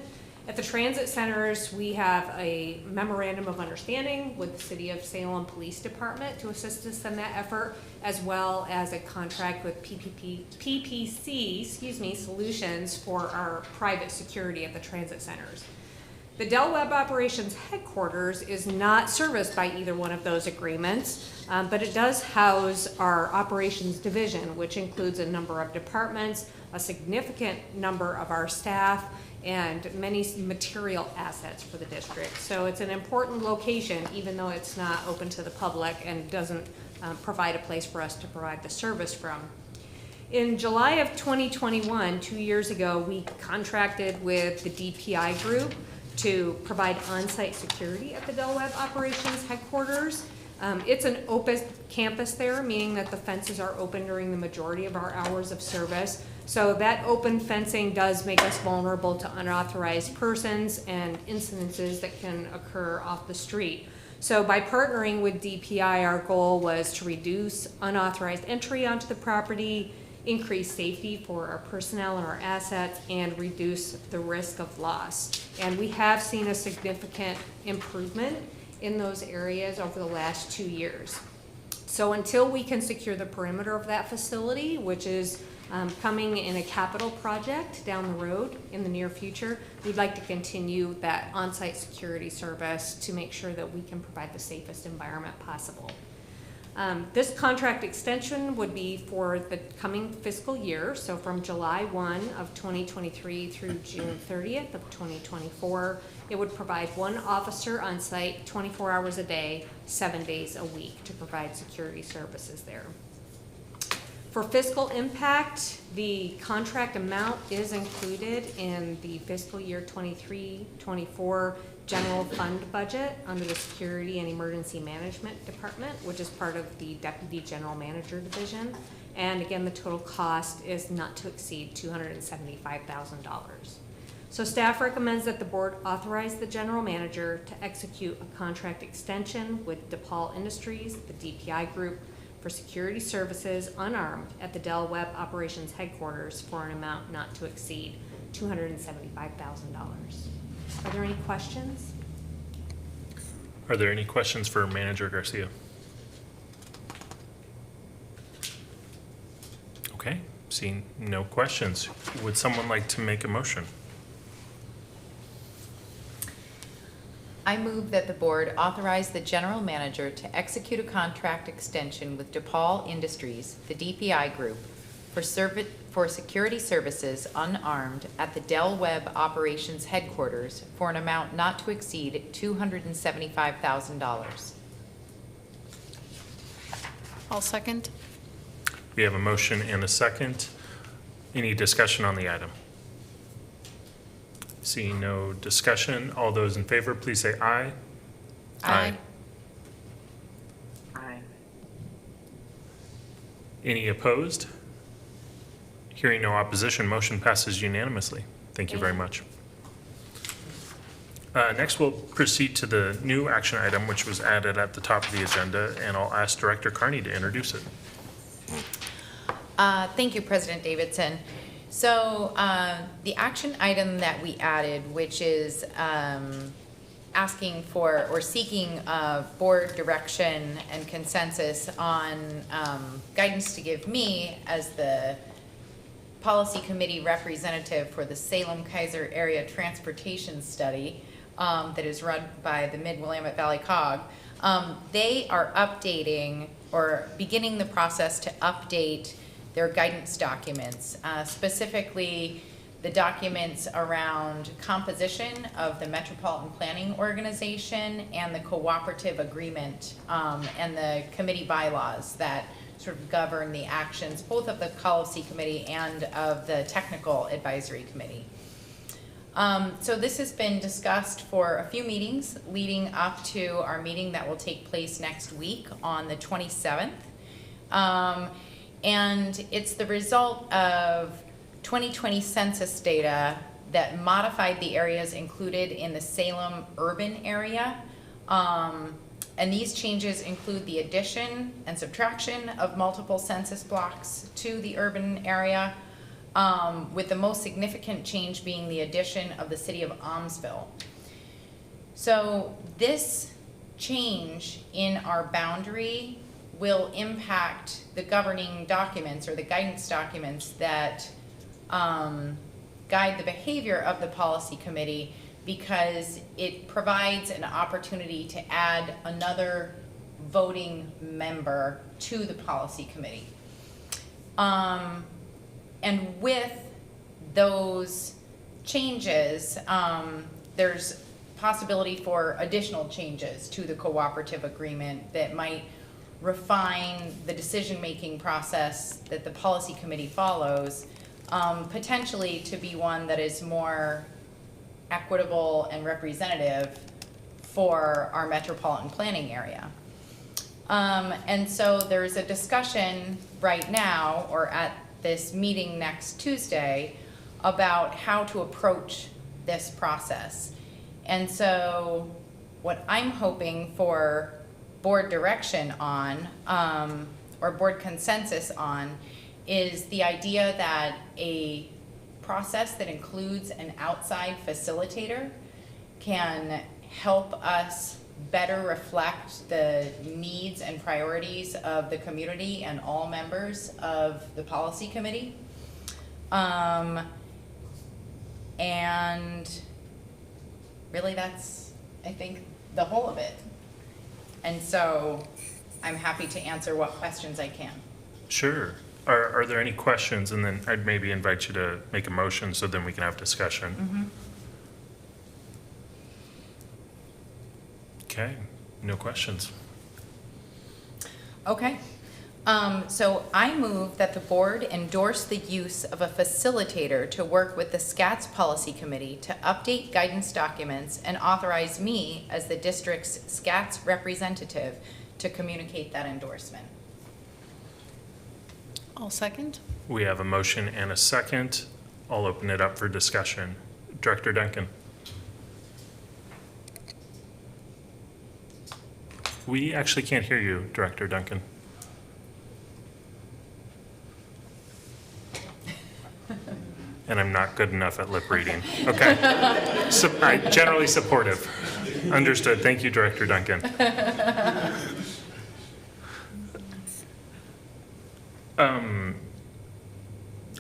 At the transit centers, we have a memorandum of understanding with the City of Salem Police Department to assist us in that effort, as well as a contract with PPC Solutions for our private security at the transit centers. The Del Webb Operations Headquarters is not serviced by either one of those agreements, but it does house our Operations Division, which includes a number of departments, a significant number of our staff, and many material assets for the district. So it's an important location, even though it's not open to the public and doesn't provide a place for us to provide the service from. In July of 2021, 2 years ago, we contracted with the DPI group to provide on-site security at the Del Webb Operations Headquarters. It's an open campus there, meaning that the fences are open during the majority of our hours of service. So that open fencing does make us vulnerable to unauthorized persons and incidences that can occur off the street. So by partnering with DPI, our goal was to reduce unauthorized entry onto the property, increase safety for our personnel and our assets, and reduce the risk of loss. And we have seen a significant improvement in those areas over the last 2 years. So until we can secure the perimeter of that facility, which is coming in a capital project down the road in the near future, we'd like to continue that on-site security service to make sure that we can provide the safest environment possible. This contract extension would be for the coming fiscal year, so from July 1 of 2023 through June 30th of 2024. It would provide one officer on site 24 hours a day, 7 days a week to provide security services there. For fiscal impact, the contract amount is included in the fiscal year 23-24 general fund budget under the Security and Emergency Management Department, which is part of the Deputy General Manager Division. And again, the total cost is not to exceed $275,000. So staff recommends that the board authorize the general manager to execute a contract extension with DePaul Industries, the DPI group, for security services unarmed at the Del Webb Operations Headquarters for an amount not to exceed $275,000. Are there any questions? Are there any questions for Manager Garcia? Okay, seeing no questions, would someone like to make a motion? I move that the board authorize the general manager to execute a contract extension with DePaul Industries, the DPI group, for security services unarmed at the Del Webb Operations Headquarters for an amount not to exceed $275,000. I'll second. We have a motion and a second. Any discussion on the item? Seeing no discussion, all those in favor, please say aye. Aye. Aye. Any opposed? Hearing no opposition, motion passes unanimously. Thank you very much. Next, we'll proceed to the new action item, which was added at the top of the agenda, and I'll ask Director Carney to introduce it. Thank you, President Davidson. So the action item that we added, which is asking for or seeking board direction and consensus on guidance to give me as the policy committee representative for the Salem-Keizer Area Transportation Study that is run by the Mid-Willamette Valley COG. They are updating or beginning the process to update their guidance documents, specifically the documents around composition of the Metropolitan Planning Organization and the cooperative agreement and the committee bylaws that sort of govern the actions both of the policy committee and of the technical advisory committee. So this has been discussed for a few meetings leading up to our meeting that will take place next week on the 27th. And it's the result of 2020 census data that modified the areas included in the Salem urban area. And these changes include the addition and subtraction of multiple census blocks to the urban area, with the most significant change being the addition of the city of Almsville. So this change in our boundary will impact the governing documents or the guidance documents that guide the behavior of the policy committee, because it provides an opportunity to add another voting member to the policy committee. And with those changes, there's possibility for additional changes to the cooperative agreement that might refine the decision-making process that the policy committee follows, potentially to be one that is more equitable and representative for our metropolitan planning area. And so there's a discussion right now, or at this meeting next Tuesday, about how to approach this process. And so what I'm hoping for board direction on, or board consensus on, is the idea that a process that includes an outside facilitator can help us better reflect the needs and priorities of the community and all members of the policy committee. And really that's, I think, the whole of it. And so I'm happy to answer what questions I can. Sure. Are there any questions? And then I'd maybe invite you to make a motion so then we can have discussion. Okay, no questions. Okay. So I move that the board endorse the use of a facilitator to work with the SCATS Policy Committee to update guidance documents and authorize me as the district's SCATS representative to communicate that endorsement. I'll second. We have a motion and a second. I'll open it up for discussion. Director Duncan. We actually can't hear you, Director Duncan. And I'm not good enough at lip reading. Okay. Generally supportive. Understood. Thank you, Director Duncan.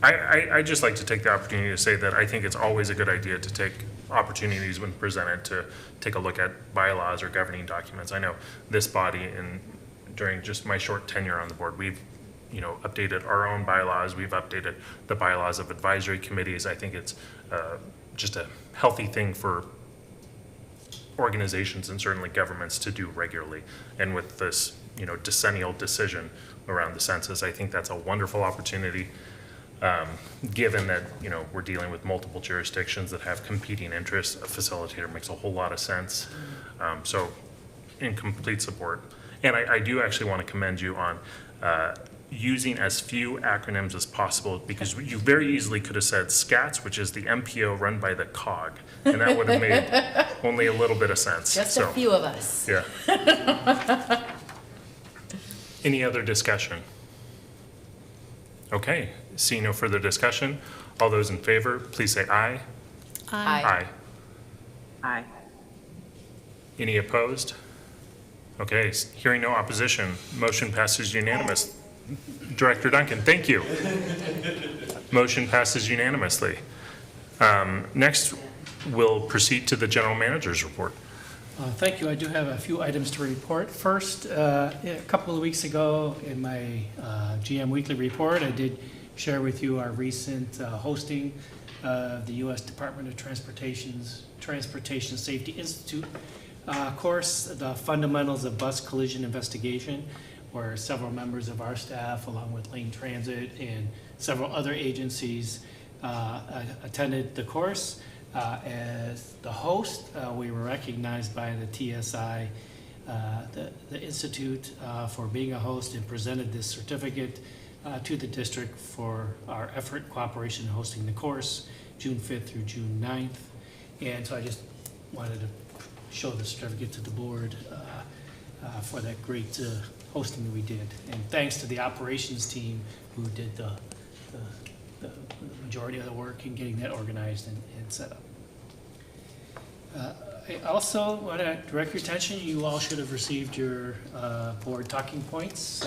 I'd just like to take the opportunity to say that I think it's always a good idea to take opportunities when presented to take a look at bylaws or governing documents. I know this body, and during just my short tenure on the board, we've updated our own bylaws. We've updated the bylaws of advisory committees. I think it's just a healthy thing for organizations and certainly governments to do regularly. And with this, decennial decision around the census, I think that's a wonderful opportunity. Given that, we're dealing with multiple jurisdictions that have competing interests, a facilitator makes a whole lot of sense. So in complete support. And I do actually want to commend you on using as few acronyms as possible, because you very easily could have said SCATS, which is the MPO run by the COG, and that would have made only a little bit of sense. Just a few of us. Yeah. Any other discussion? Okay, seeing no further discussion, all those in favor, please say aye. Aye. Aye. Any opposed? Okay, hearing no opposition, motion passes unanimous. Director Duncan, thank you. Motion passes unanimously. Next, we'll proceed to the general manager's report. Thank you. I do have a few items to report. First, a couple of weeks ago in my GM Weekly Report, I did share with you our recent hosting of the U.S. Department of Transportation's Transportation Safety Institute course, The Fundamentals of Bus Collision Investigation, where several members of our staff, along with Lane Transit and several other agencies, attended the course. As the host, we were recognized by the TSI, the Institute, for being a host, and presented this certificate to the district for our effort and cooperation in hosting the course, June 5th through June 9th. And so I just wanted to show the certificate to the board for that great hosting that we did. And thanks to the operations team who did the majority of the work in getting that organized and set up. I also want to direct your attention, you all should have received your board talking points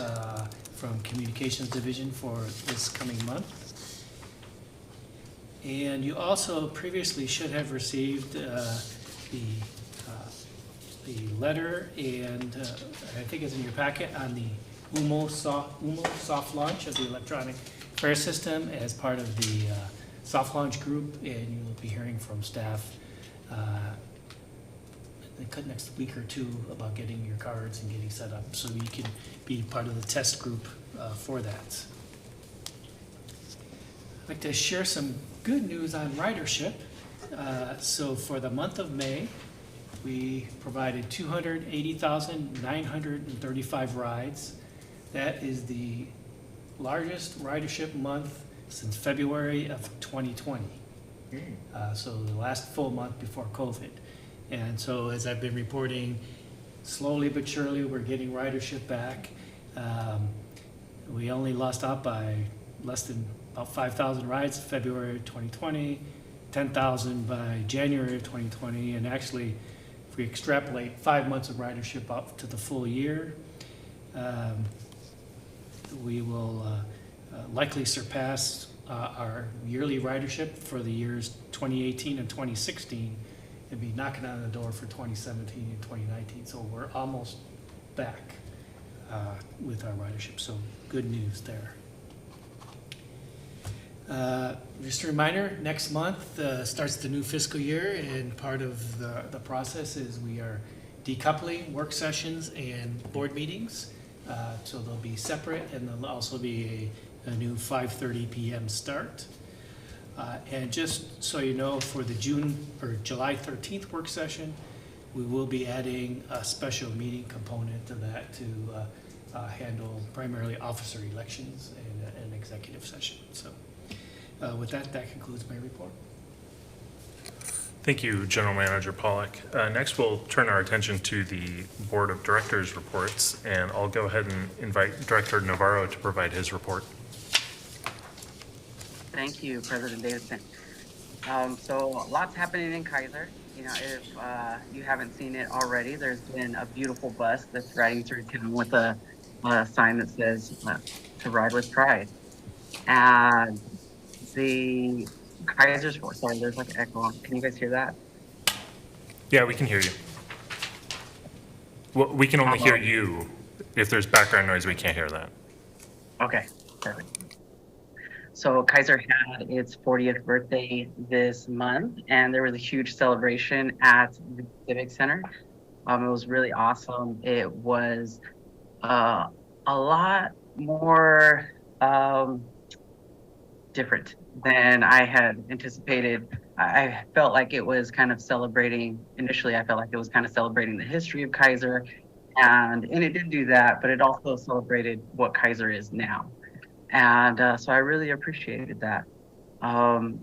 from Communications Division for this coming month. And you also previously should have received the letter, and I think it's in your packet, on the UMO soft launch of the electronic fare system as part of the soft launch group, and you will be hearing from staff the next week or two about getting your cards and getting set up so you can be part of the test group for that. I'd like to share some good news on ridership. So for the month of May, we provided 280,935 rides. That is the largest ridership month since February of 2020. So the last full month before COVID. And so as I've been reporting, slowly but surely, we're getting ridership back. We only lost out by less than about 5,000 rides in February of 2020, 10,000 by January of 2020, and actually, if we extrapolate 5 months of ridership up to the full year, we will likely surpass our yearly ridership for the years 2018 and 2016 and be knocking on the door for 2017 and 2019. So we're almost back with our ridership, so good news there. Just a reminder, next month starts the new fiscal year, and part of the process is we are decoupling work sessions and board meetings. So they'll be separate, and there'll also be a new 5:30 p.m. start. And just so you know, for the July 13th work session, we will be adding a special meeting component to that to handle primarily officer elections and an executive session. So with that concludes my report. Thank you, General Manager Pollock. Next, we'll turn our attention to the Board of Directors reports, and I'll go ahead and invite Director Navarro to provide his report. Thank you, President Davidson. So lots happening in Kaiser. You know, if you haven't seen it already, there's been a beautiful bus that's riding through town with a sign that says "To Ride with Pride." And the Kaiser's force. Sorry, there's like an echo. Can you guys hear that? Yeah, we can hear you. Well, we can only hear you. If there's background noise, we can't hear that. Okay, perfect. So Kaiser had its 40th birthday this month, and there was a huge celebration at the Civic Center. It was really awesome. It was a lot more different than I had anticipated. I felt like it was kind of celebrating, initially I felt like it was kind of celebrating the history of Kaiser, and it did do that, but it also celebrated what Kaiser is now. And so I really appreciated that.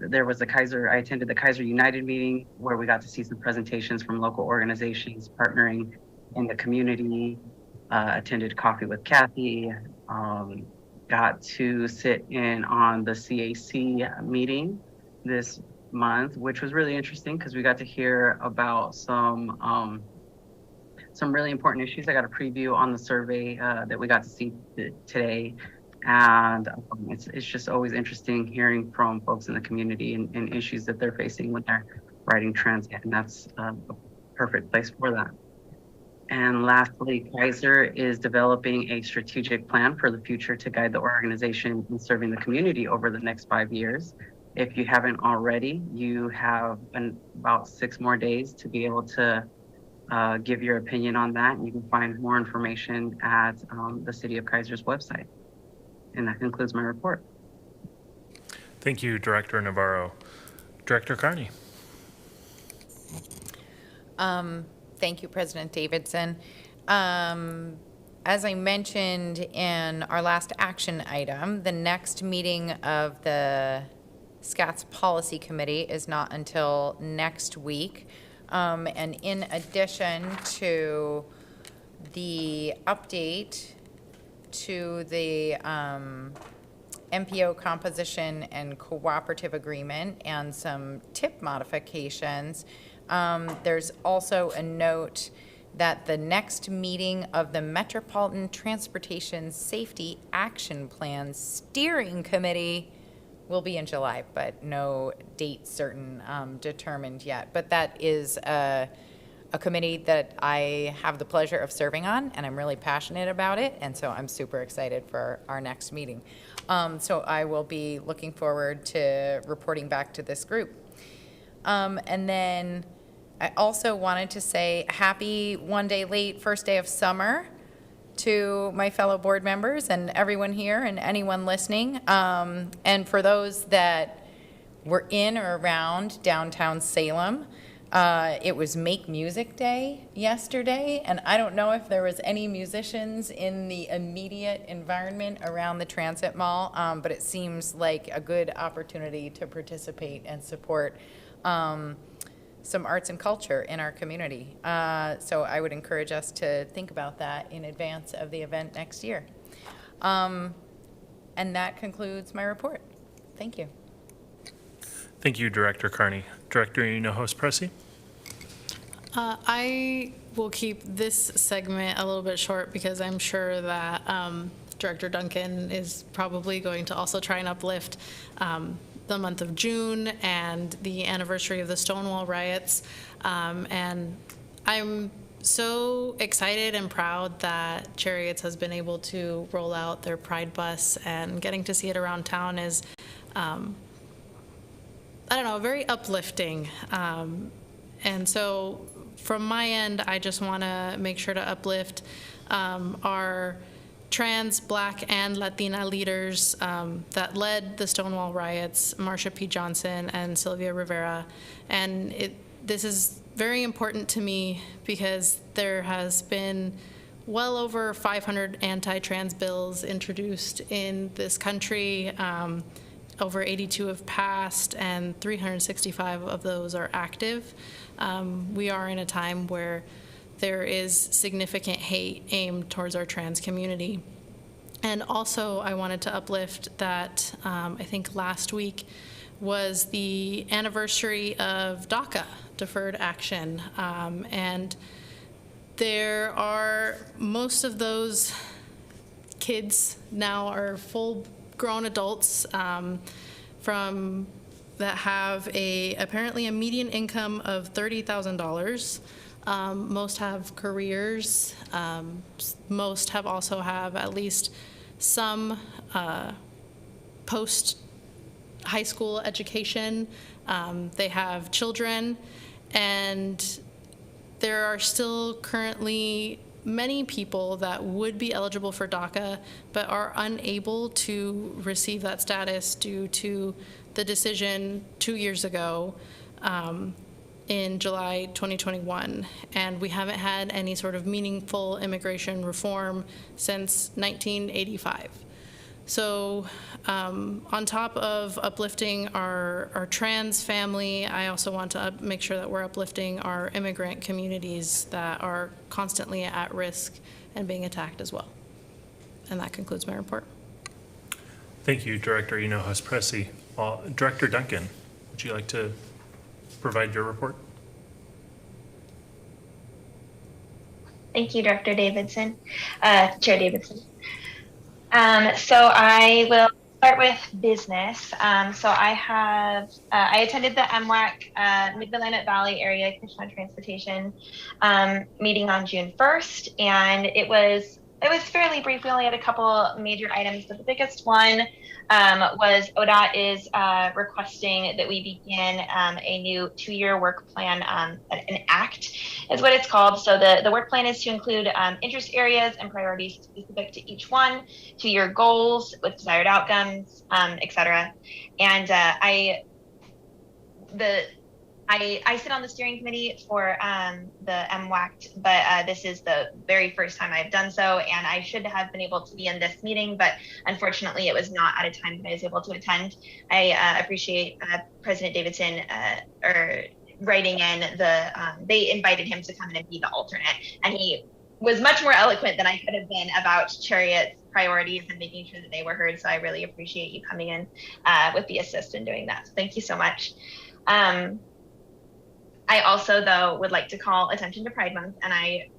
There was I attended the Kaiser United meeting where we got to see some presentations from local organizations partnering in the community, attended Coffee with Kathy, got to sit in on the CAC meeting this month, which was really interesting because we got to hear about some really important issues. I got a preview on the survey that we got to see today. And it's just always interesting hearing from folks in the community and issues that they're facing when they're riding transit, and that's a perfect place for that. And lastly, Kaiser is developing a strategic plan for the future to guide the organization in serving the community over the next 5 years. If you haven't already, you have about 6 more days to be able to give your opinion on that. You can find more information at the City of Kaiser's website. And that concludes my report. Thank you, Director Navarro. Director Carney. Thank you, President Davidson. As I mentioned in our last action item, the next meeting of the SCATS Policy Committee is not until next week. And in addition to the update to the MPO composition and cooperative agreement and some tip modifications, there's also a note that the next meeting of the Metropolitan Transportation Safety Action Plan Steering Committee will be in July, but no date certain determined yet. But that is a committee that I have the pleasure of serving on, and I'm really passionate about it, and so I'm super excited for our next meeting. So I will be looking forward to reporting back to this group. And then I also wanted to say happy one day late, first day of summer to my fellow board members and everyone here and anyone listening. And for those that were in or around downtown Salem, it was Make Music Day yesterday, and I don't know if there was any musicians in the immediate environment around the Transit Mall, but it seems like a good opportunity to participate and support some arts and culture in our community. So I would encourage us to think about that in advance of the event next year. And that concludes my report. Thank you. Thank you, Director Carney. Director Hinojosa-Pressey? I will keep this segment a little bit short because I'm sure that Director Duncan is probably going to also try and uplift the month of June and the anniversary of the Stonewall riots. And I'm so excited and proud that Cherriots has been able to roll out their Pride bus, and getting to see it around town is, I don't know, very uplifting. And so from my end, I just want to make sure to uplift our trans, Black, and Latina leaders that led the Stonewall riots, Marsha P. Johnson and Sylvia Rivera. And this is very important to me because there has been well over 500 anti-trans bills introduced in this country. Over 82 have passed, and 365 of those are active. We are in a time where there is significant hate aimed towards our trans community. And also, I wanted to uplift that I think last week was the anniversary of DACA, Deferred Action. And there are, most of those kids now are full-grown adults from that have apparently a median income of $30,000. Most have careers. Most have also have at least some post-high school education. They have children, and there are still currently many people that would be eligible for DACA but are unable to receive that status due to the decision 2 years ago in July 2021. And we haven't had any sort of meaningful immigration reform since 1985. So on top of uplifting our trans family, I also want to make sure that we're uplifting our immigrant communities that are constantly at risk and being attacked as well. And that concludes my report. Thank you, Director Hinojosa-Pressey. Director Duncan, would you like to provide your report? Thank you, Director Davidson, Chair Davidson. So I will start with business. So I attended the MWAC Mid-Willamette Valley Area Commission on Transportation meeting on June 1st, and it was fairly brief. We only had a couple major items, but the biggest one was ODOT is requesting that we begin a new 2-year work plan, an ACT is what it's called. So the work plan is to include interest areas and priorities specific to each one, 2-year goals with desired outcomes, et cetera. And I sit on the steering committee for the MWACT, but this is the very first time I've done so, and I should have been able to be in this meeting, but unfortunately it was not at a time that I was able to attend. I appreciate President Davidson writing in they invited him to come in and be the alternate, and he was much more eloquent than I could have been about Cherriots' priorities and making sure that they were heard, so I really appreciate you coming in with the assist in doing that. So thank you so much. I also, though, would like to call attention to Pride Month, and I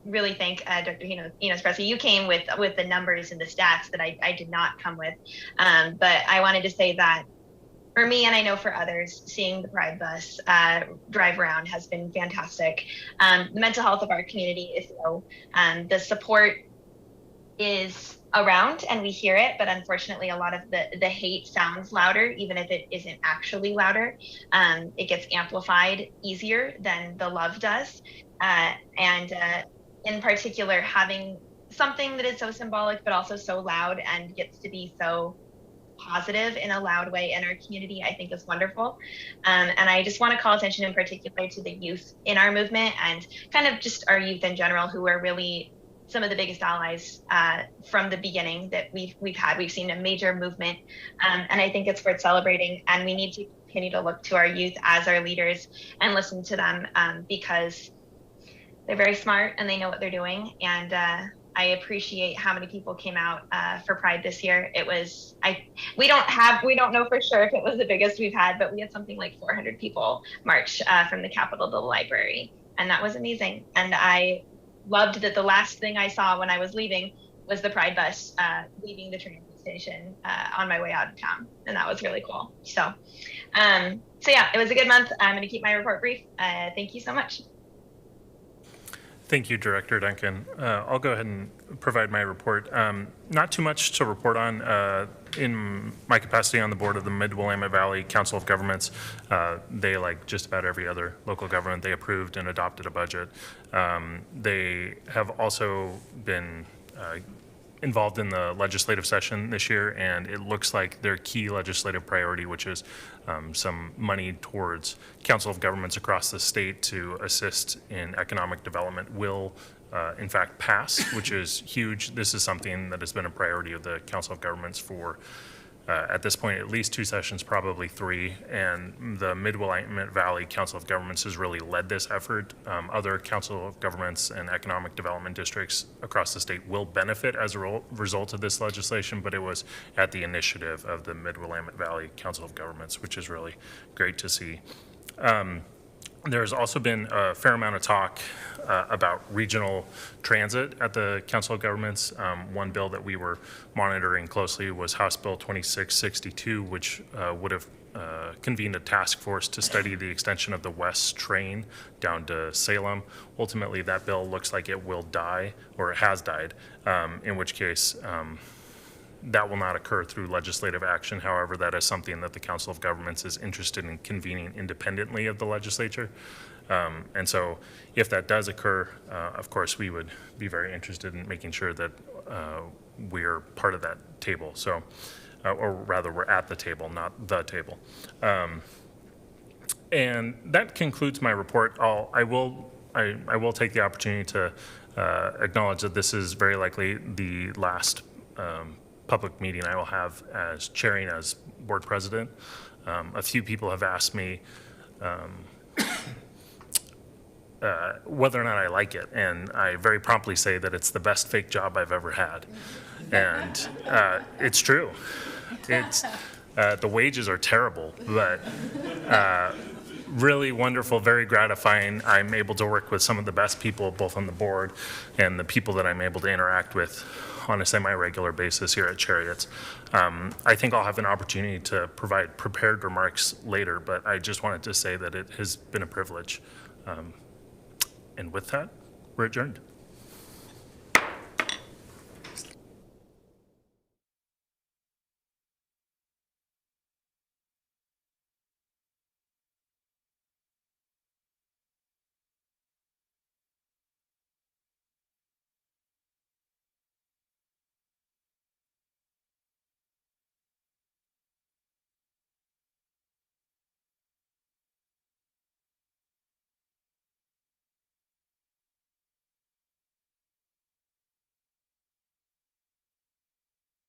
really thank Dr. Enos Pressey. You came with the numbers and the stats that I did not come with. But I wanted to say that for me, and I know for others, seeing the Pride bus drive around has been fantastic. The mental health of our community is low. The support is around and we hear it, but unfortunately a lot of the hate sounds louder, even if it isn't actually louder. It gets amplified easier than the love does. And in particular, having something that is so symbolic but also so loud and gets to be so positive in a loud way in our community, I think is wonderful. And I just want to call attention in particular to the youth in our movement and kind of just our youth in general, who are really some of the biggest allies from the beginning that we've had. We've seen a major movement, and I think it's worth celebrating. And we need to continue to look to our youth as our leaders and listen to them because they're very smart and they know what they're doing. And I appreciate how many people came out for Pride this year. It was we don't know for sure if it was the biggest we've had, but we had something like 400 people march from the Capitol to the library, and that was amazing. And I loved that the last thing I saw when I was leaving was the Pride bus leaving the train station on my way out of town, and that was really cool. So yeah, it was a good month. I'm going to keep my report brief. Thank you so much. Thank you, Director Duncan. I'll go ahead and provide my report. Not too much to report on. In my capacity on the board of the Mid-Willamette Valley Council of Governments, they, like just about every other local government, they approved and adopted a budget. They have also been involved in the legislative session this year, and it looks like their key legislative priority, which is some money towards Council of Governments across the state to assist in economic development, will in fact pass, which is huge. This is something that has been a priority of the Council of Governments for at this point at least 2 sessions, probably 3, and the Mid-Willamette Valley Council of Governments has really led this effort. Other Council of Governments and economic development districts across the state will benefit as a result of this legislation, but it was at the initiative of the Mid-Willamette Valley Council of Governments, which is really great to see. There's also been a fair amount of talk about regional transit at the Council of Governments. One bill that we were monitoring closely was House Bill 2662, which would have convened a task force to study the extension of the West train down to Salem. Ultimately, that bill looks like it will die, or it has died, in which case that will not occur through legislative action. However, that is something that the Council of Governments is interested in convening independently of the legislature. And so if that does occur, of course, we would be very interested in making sure that we're part of that table. So, or rather, we're at the table, not the table. And that concludes my report. I will take the opportunity to acknowledge that this is very likely the last public meeting I will have as chairing as board president. A few people have asked me whether or not I like it, and I very promptly say that it's the best fake job I've ever had. And it's true. It's the wages are terrible, but really wonderful, very gratifying. I'm able to work with some of the best people, both on the board and the people that I'm able to interact with on a semi-regular basis here at Cherriots. I think I'll have an opportunity to provide prepared remarks later, but I just wanted to say that it has been a privilege. And with that, we're adjourned.